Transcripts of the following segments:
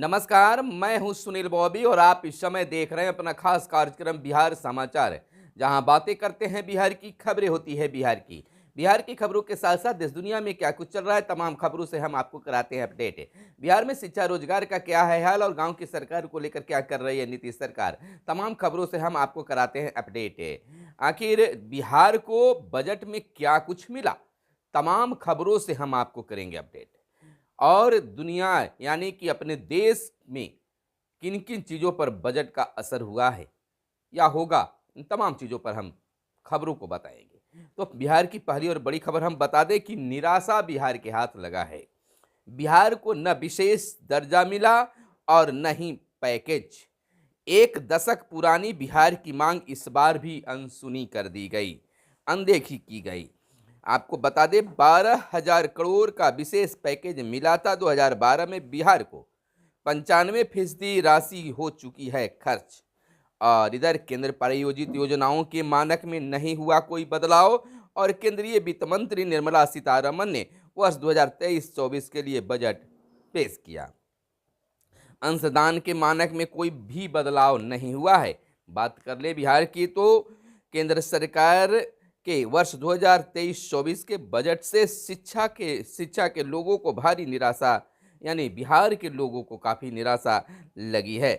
नमस्कार, मैं हूं सुनील बॉबी और आप इस समय देख रहे हैं अपना खास कार्यक्रम बिहार समाचार, जहां बातें करते हैं बिहार की, खबरें होती है बिहार की खबरों के साथ साथ देश दुनिया में क्या कुछ चल रहा है तमाम खबरों से हम आपको कराते हैं अपडेट। बिहार में शिक्षा रोजगार का क्या है हाल और गांव की सरकार को लेकर क्या कर रही है नीतीश सरकार, तमाम खबरों से हम आपको कराते हैं अपडेट। आखिर बिहार को बजट में क्या कुछ मिला, तमाम खबरों से हम आपको करेंगे अपडेट। और दुनिया यानी कि अपने देश में किन किन चीज़ों पर बजट का असर हुआ है या होगा, इन तमाम चीज़ों पर हम खबरों को बताएंगे। तो बिहार की पहली और बड़ी खबर हम बता दें कि निराशा बिहार के हाथ लगा है। बिहार को न विशेष दर्जा मिला और न ही पैकेज। एक दशक पुरानी बिहार की मांग इस बार भी अनसुनी कर दी गई, अनदेखी की गई। आपको बता दें 12,000 करोड़ का विशेष पैकेज मिला था 2012 में बिहार को। 95% राशि हो चुकी है खर्च। और इधर केंद्र प्रायोजित योजनाओं के मानक में नहीं हुआ कोई बदलाव और केंद्रीय वित्त मंत्री निर्मला सीतारमण ने वर्ष 2023-24 के लिए बजट पेश किया। अंशदान के मानक में कोई भी बदलाव नहीं हुआ है। बात कर ले बिहार की तो केंद्र सरकार के वर्ष 2023-24 के बजट से शिक्षा के लोगों को भारी निराशा, यानी बिहार के लोगों को काफ़ी निराशा लगी है।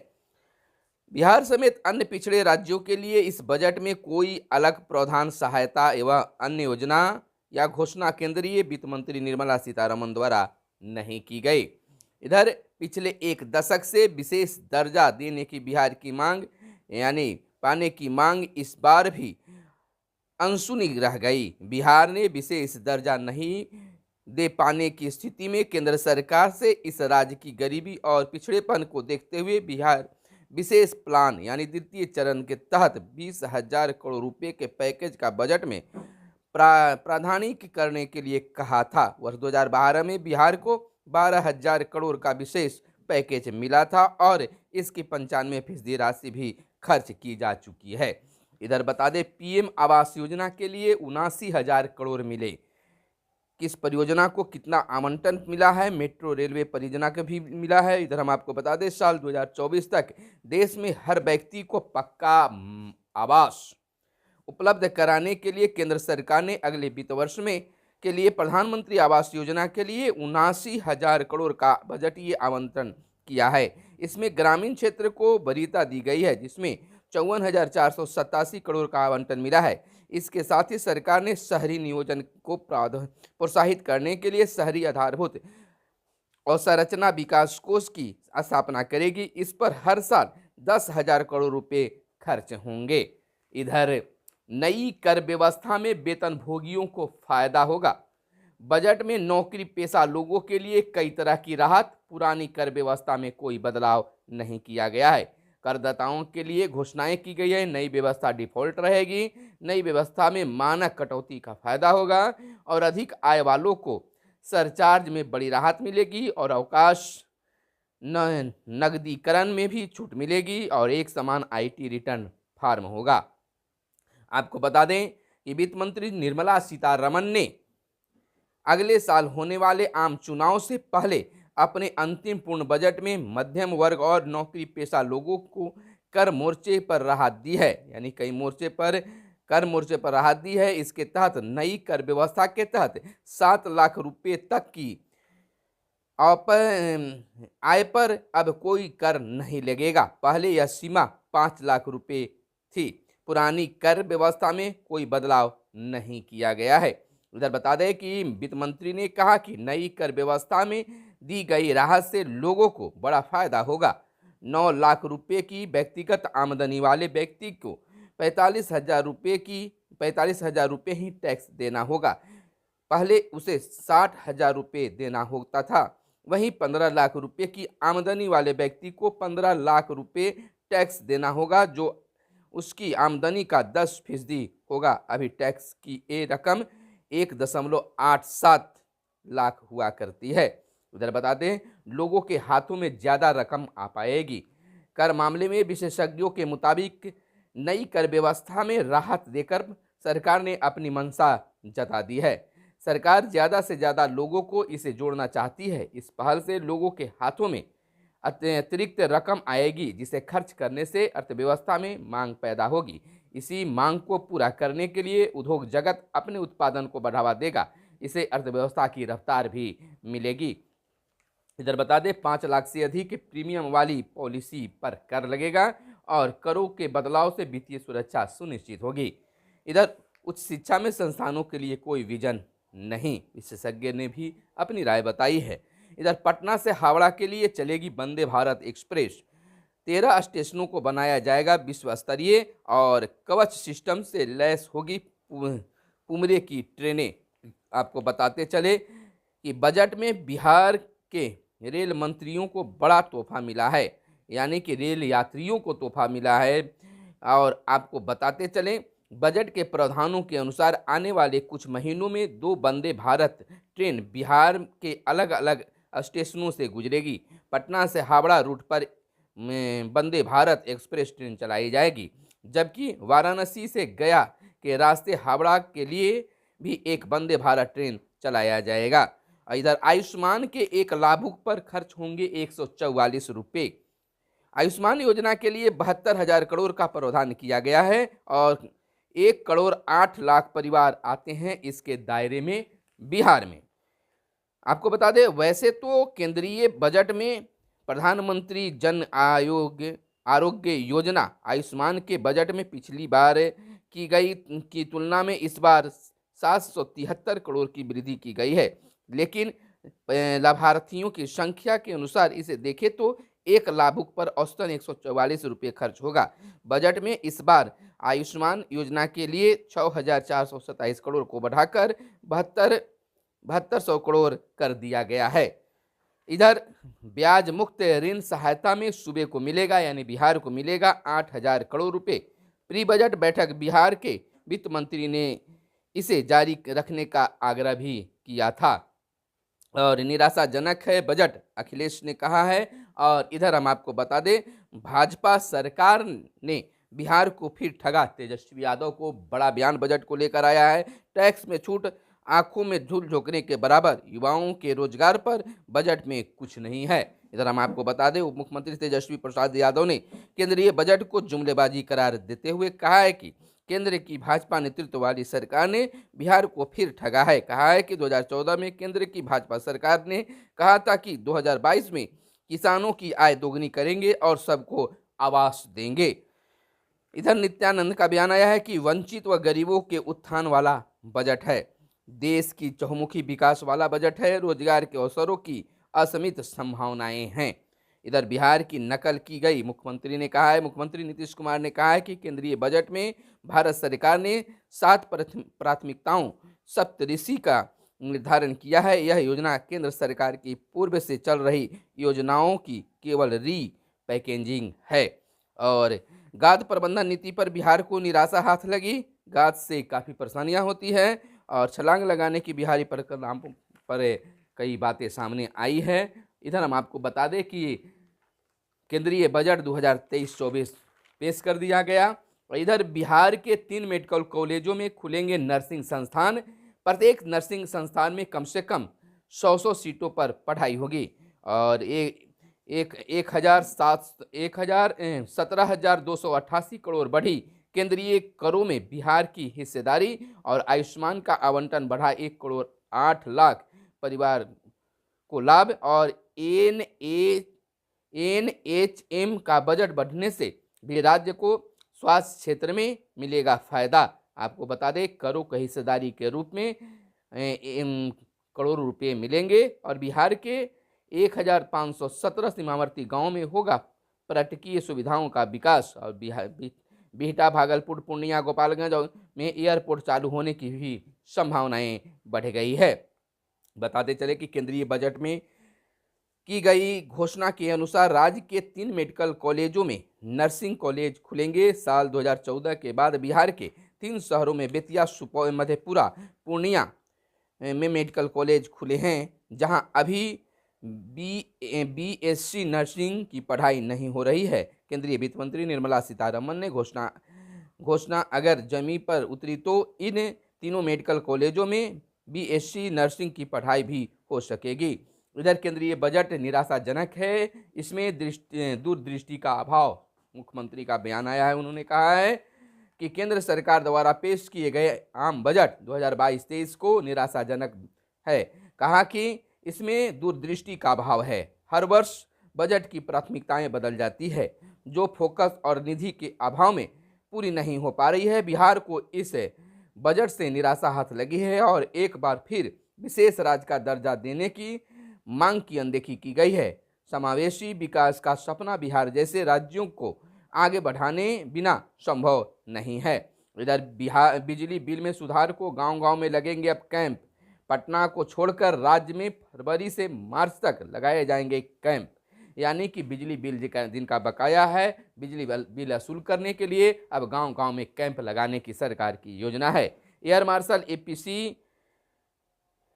बिहार समेत अन्य पिछड़े राज्यों के लिए इस बजट में कोई अलग प्रावधान, सहायता एवं अन्य योजना या घोषणा केंद्रीय वित्त मंत्री निर्मला सीतारमण द्वारा नहीं की गई। इधर पिछले एक दशक से विशेष दर्जा देने की बिहार की मांग, यानी पाने की मांग इस बार भी अनसुनी रह गई। बिहार ने विशेष दर्जा नहीं दे पाने की स्थिति में केंद्र सरकार से इस राज्य की गरीबी और पिछड़ेपन को देखते हुए बिहार विशेष प्लान यानी द्वितीय चरण के तहत 20,000 करोड़ रुपए के पैकेज का बजट में प्रावधानिक करने के लिए कहा था। वर्ष 2012 में बिहार को 12,000 करोड़ का विशेष पैकेज मिला था और इसकी 95% राशि भी खर्च की जा चुकी है। इधर बता दें पीएम आवास योजना के लिए 79,000 करोड़ मिले। किस परियोजना को कितना आवंटन मिला है, मेट्रो रेलवे परियोजना का भी मिला है। इधर हम आपको बता दें साल 2024 तक देश में हर व्यक्ति को पक्का आवास उपलब्ध कराने के लिए केंद्र सरकार ने अगले वित्त वर्ष में के लिए प्रधानमंत्री आवास योजना के लिए 79,000 करोड़ का बजटीय आवंटन किया है। इसमें ग्रामीण क्षेत्र को वरीयता दी गई है, जिसमें 54,487 करोड़ का आवंटन मिला है। इसके साथ ही सरकार ने शहरी नियोजन को प्रोत्साहित करने के लिए शहरी आधारभूत अवसंरचना विकास कोष की स्थापना करेगी। इस पर हर साल 10,000 करोड़ रुपए खर्च होंगे। इधर नई कर व्यवस्था में वेतनभोगियों को फायदा होगा। बजट में नौकरी पेशा लोगों के लिए कई तरह की राहत, पुरानी कर व्यवस्था में कोई बदलाव नहीं किया गया है। करदाताओं के लिए घोषणाएं की गई है। नई व्यवस्था डिफॉल्ट रहेगी। नई व्यवस्था में मानक कटौती का फायदा होगा और अधिक आय वालों को सरचार्ज में बड़ी राहत मिलेगी और अवकाश नकदीकरण में भी छूट मिलेगी और एक समान आईटी रिटर्न फार्म होगा। आपको बता दें कि वित्त मंत्री निर्मला सीतारमण ने अगले साल होने वाले आम चुनाव से पहले अपने अंतिम पूर्ण बजट में मध्यम वर्ग और नौकरी पेशा लोगों को कर मोर्चे पर राहत दी है, यानी कई मोर्चे पर कर मोर्चे पर राहत दी है। इसके तहत नई कर व्यवस्था के तहत 7 लाख रुपए तक की आय पर अब कोई कर नहीं लगेगा। पहले यह सीमा 5 लाख रुपए थी। पुरानी कर व्यवस्था में कोई बदलाव नहीं किया गया है। उधर बता दें कि वित्त मंत्री ने कहा कि नई कर व्यवस्था में दी गई राहत से लोगों को बड़ा फायदा होगा। 9 लाख रुपए की व्यक्तिगत आमदनी वाले व्यक्ति को 45,000 रुपये ही टैक्स देना होगा। पहले उसे 60,000 रुपये देना होता था। वहीं 15 लाख रुपए की आमदनी वाले व्यक्ति को 15 लाख रुपये टैक्स देना होगा, जो उसकी आमदनी का 10% होगा। अभी टैक्स की ये रकम 1.87 लाख हुआ करती है। उधर बता दें लोगों के हाथों में ज़्यादा रकम आ पाएगी। कर मामले में विशेषज्ञों के मुताबिक नई कर व्यवस्था में राहत देकर सरकार ने अपनी मंशा जता दी है। सरकार ज़्यादा से ज़्यादा लोगों को इसे जोड़ना चाहती है। इस पहल से लोगों के हाथों में अतिरिक्त रकम आएगी, जिसे खर्च करने से अर्थव्यवस्था में मांग पैदा होगी। इसी मांग को पूरा करने के लिए उद्योग जगत अपने उत्पादन को बढ़ावा देगा। इससे अर्थव्यवस्था की रफ्तार भी मिलेगी। इधर बता दें, 5 लाख से अधिक प्रीमियम वाली पॉलिसी पर कर लगेगा और करों के बदलाव से वित्तीय सुरक्षा सुनिश्चित होगी। इधर उच्च शिक्षा में संस्थानों के लिए कोई विजन नहीं, विशेषज्ञ ने भी अपनी राय बताई है। इधर पटना से हावड़ा के लिए चलेगी वंदे भारत एक्सप्रेस। 13 स्टेशनों को बनाया जाएगा विश्व स्तरीय और कवच सिस्टम से लैस होगी पुमरे की ट्रेनें। आपको बताते चले कि बजट में बिहार के रेल मंत्रियों को बड़ा तोहफा मिला है, यानी कि रेल यात्रियों को तोहफा मिला है। और आपको बताते चलें, बजट के प्रावधानों के अनुसार आने वाले कुछ महीनों में 2 वंदे भारत ट्रेन बिहार के अलग अलग स्टेशनों से गुजरेगी। पटना से हावड़ा रूट पर वंदे भारत एक्सप्रेस ट्रेन चलाई जाएगी, जबकि वाराणसी से गया के रास्ते हावड़ा के लिए भी एक वंदे भारत ट्रेन चलाया जाएगा। इधर आयुष्मान के एक लाभुक पर खर्च होंगे 144 रुपये। आयुष्मान योजना के लिए 72,000 करोड़ का प्रावधान किया गया है और 1 करोड़ 8 लाख परिवार आते हैं इसके दायरे में बिहार में। आपको बता दें, वैसे तो केंद्रीय बजट में प्रधानमंत्री जन आरोग्य योजना आयुष्मान के बजट में पिछली बार की गई की तुलना में इस बार 773 करोड़ की वृद्धि की गई है, लेकिन लाभार्थियों की संख्या के अनुसार इसे देखें तो एक लाभुक पर औसतन 144 रुपये खर्च होगा। बजट में इस बार आयुष्मान योजना के लिए 6,427 करोड़ को बढ़ाकर 7200 करोड़ कर दिया गया है। इधर ब्याज मुक्त ऋण सहायता में सूबे को मिलेगा, यानी बिहार को मिलेगा 8,000 करोड़ रुपए। प्री बजट बैठक बिहार के वित्त मंत्री ने इसे जारी रखने का आग्रह भी किया था और निराशाजनक है बजट, अखिलेश ने कहा है। और इधर हम आपको बता दें, भाजपा सरकार ने बिहार को फिर ठगा, तेजस्वी यादव को बड़ा बयान बजट को लेकर आया है। टैक्स में छूट आंखों में धूल झोंकने के बराबर, युवाओं के रोजगार पर बजट में कुछ नहीं है। इधर हम आपको बता दें, उप मुख्यमंत्री तेजस्वी प्रसाद यादव ने केंद्रीय बजट को जुमलेबाजी करार देते हुए कहा है कि केंद्र की भाजपा नेतृत्व वाली सरकार ने बिहार को फिर ठगा है। कहा है कि 2014 में केंद्र की भाजपा सरकार ने कहा था कि 2022 में किसानों की आय दोगुनी करेंगे और सबको आवास देंगे। इधर नित्यानंद का बयान आया है कि वंचित व गरीबों के उत्थान वाला बजट है, देश की चहुमुखी विकास वाला बजट है, रोजगार के अवसरों की असीमित संभावनाएं हैं। इधर बिहार की नकल की गई, मुख्यमंत्री ने कहा है, मुख्यमंत्री नीतीश कुमार ने कहा है कि केंद्रीय बजट में भारत सरकार ने 7 प्राथमिकताओं सप्तऋषि का निर्धारण किया है। यह योजना केंद्र सरकार की पूर्व से चल रही योजनाओं की केवल री पैकेजिंग है। और गाद प्रबंधन नीति पर बिहार को निराशा हाथ लगी। गाद से काफ़ी परेशानियां होती है और छलांग लगाने की बिहारी परिणाम पर कई बातें सामने आई है। इधर हम आपको बता दें कि केंद्रीय बजट 2023-24 पेश कर दिया गया और इधर बिहार के 3 मेडिकल कॉलेजों में खुलेंगे नर्सिंग संस्थान। प्रत्येक नर्सिंग संस्थान में कम से कम 100 सीटों पर पढ़ाई होगी और 17,288 करोड़ बढ़ी केंद्रीय करों में बिहार की हिस्सेदारी और आयुष्मान का आवंटन बढ़ा 1 करोड़ 8 लाख परिवार को लाभ और NHM का बजट बढ़ने से भी राज्य को स्वास्थ्य क्षेत्र में मिलेगा फायदा। आपको बता दें, करों की हिस्सेदारी के रूप में करोड़ रुपए मिलेंगे और बिहार के 1,517 सीमावर्ती गांवों में होगा पर्यटकीय सुविधाओं का विकास और बिहटा, भागलपुर, पूर्णिया, गोपालगंज में एयरपोर्ट चालू होने की भी संभावनाएं बढ़ गई है। बताते चले कि केंद्रीय बजट में की गई घोषणा के अनुसार राज्य के 3 मेडिकल कॉलेजों में नर्सिंग कॉलेज खुलेंगे। साल 2014 के बाद बिहार के 3 शहरों में बेतिया, सुपौल, मधेपुरा, पूर्णिया में मेडिकल कॉलेज खुले हैं, जहां अभी BSc नर्सिंग की पढ़ाई नहीं हो रही है। केंद्रीय वित्त मंत्री निर्मला सीतारमण ने घोषणा अगर जमीन पर उतरी तो इन तीनों मेडिकल कॉलेजों में BSc नर्सिंग की पढ़ाई भी हो सकेगी। इधर केंद्रीय बजट निराशाजनक है, इसमें दूरदृष्टि का अभाव। मुख्यमंत्री का बयान आया है, उन्होंने कहा है कि केंद्र सरकार द्वारा पेश किए गए आम बजट 2022-23 को निराशाजनक है। कहा कि इसमें दूरदृष्टि का अभाव है। हर वर्ष बजट की प्राथमिकताएं बदल जाती है, जो फोकस और निधि के अभाव में पूरी नहीं हो पा रही है। बिहार को इस बजट से निराशा हाथ लगी है और एक बार फिर विशेष राज्य का दर्जा देने की मांग की अनदेखी की गई है। समावेशी विकास का सपना बिहार जैसे राज्यों को आगे बढ़ाने बिना संभव नहीं है। इधर बिहार बिजली बिल में सुधार को गांव-गांव में लगेंगे अब कैंप। पटना को छोड़कर राज्य में फरवरी से मार्च तक लगाए जाएंगे कैंप, यानी कि बिजली बिल जिनका बकाया है, बिजली बिल वसूल करने के लिए अब गांव-गांव में कैंप लगाने की सरकार की योजना है। एयर मार्शल एपीसी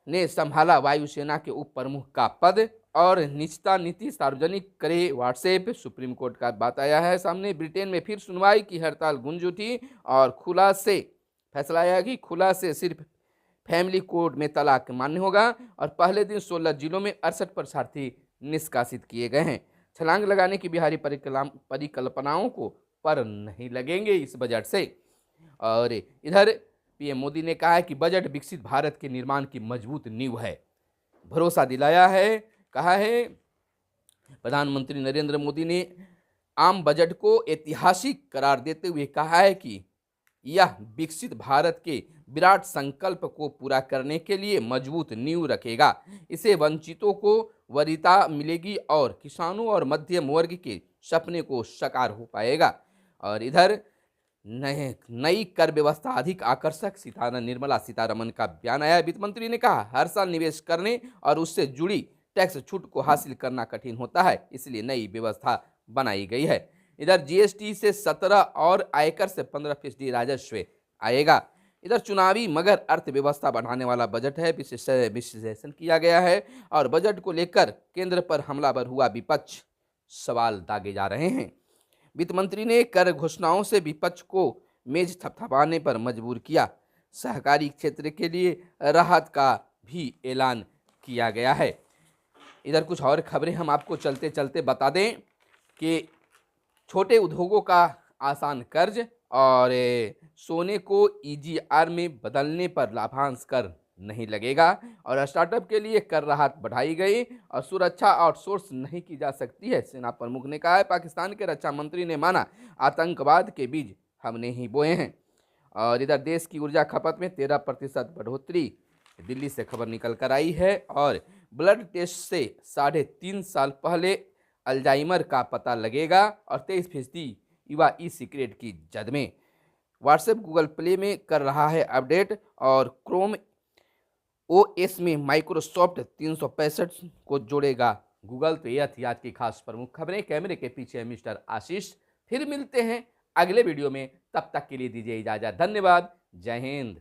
ने संभाला वायुसेना के उप प्रमुख का पद और निजता नीति सार्वजनिक करे व्हाट्सएप। सुप्रीम कोर्ट का बात आया है सामने। ब्रिटेन में फिर सुनवाई की हड़ताल गूंज उठी और खुला से फैसला आया कि खुला से सिर्फ फैमिली कोड में तलाक मान्य होगा और पहले दिन 16 जिलों में 68 परीक्षार्थी निष्कासित किए गए हैं। छलांग लगाने की बिहारी परिकल्पनाओं को पर नहीं लगेंगे इस बजट से। और इधर पीएम मोदी ने कहा है कि बजट विकसित भारत के निर्माण की मजबूत नींव है, भरोसा दिलाया है। कहा है प्रधानमंत्री नरेंद्र मोदी ने आम बजट को ऐतिहासिक करार देते हुए कहा है कि यह विकसित भारत के विराट संकल्प को पूरा करने के लिए मजबूत नींव रखेगा। इससे वंचितों को वरीयता मिलेगी और किसानों और मध्यम वर्ग के सपने को साकार हो पाएगा। और इधर नई कर व्यवस्था अधिक आकर्षक। निर्मला सीतारमन का बयान आया। वित्त मंत्री ने कहा हर साल निवेश करने और उससे जुड़ी टैक्स छूट को हासिल करना कठिन होता है, इसलिए नई व्यवस्था बनाई गई है। इधर जीएसटी से 17 और आयकर से 15% राजस्व आएगा। इधर चुनावी मगर अर्थव्यवस्था बढ़ाने वाला बजट है, विश्लेषण किया गया है और बजट को लेकर केंद्र पर हमलावर हुआ विपक्ष, सवाल दागे जा रहे हैं। वित्त मंत्री ने कर घोषणाओं से विपक्ष को मेज थपथपाने पर मजबूर किया। सहकारी क्षेत्र के लिए राहत का भी ऐलान किया गया है। इधर कुछ और खबरें हम आपको चलते चलते बता दें कि छोटे उद्योगों का आसान कर्ज और सोने को ईजीआर में बदलने पर लाभांश कर नहीं लगेगा और स्टार्टअप के लिए कर राहत बढ़ाई गई और सुरक्षा आउटसोर्स नहीं की जा सकती है। सेना प्रमुख ने कहा है पाकिस्तान के रक्षा मंत्री ने माना आतंकवाद के बीज हमने ही बोए हैं। और इधर देश की ऊर्जा खपत में 13% बढ़ोतरी, दिल्ली से खबर निकल कर आई है। और ब्लड टेस्ट से 3.5 साल पहले अल्जाइमर का पता लगेगा और 23% युवा ई सिगरेट की जद में। व्हाट्सएप गूगल प्ले में कर रहा है अपडेट और क्रोम ओएस में माइक्रोसॉफ्ट 365 को जोड़ेगा गूगल। तो यह थी आज की खास प्रमुख खबरें। कैमरे के पीछे मिस्टर आशीष। फिर मिलते हैं अगले वीडियो में, तब तक के लिए दीजिए इजाजत। धन्यवाद। जय हिंद।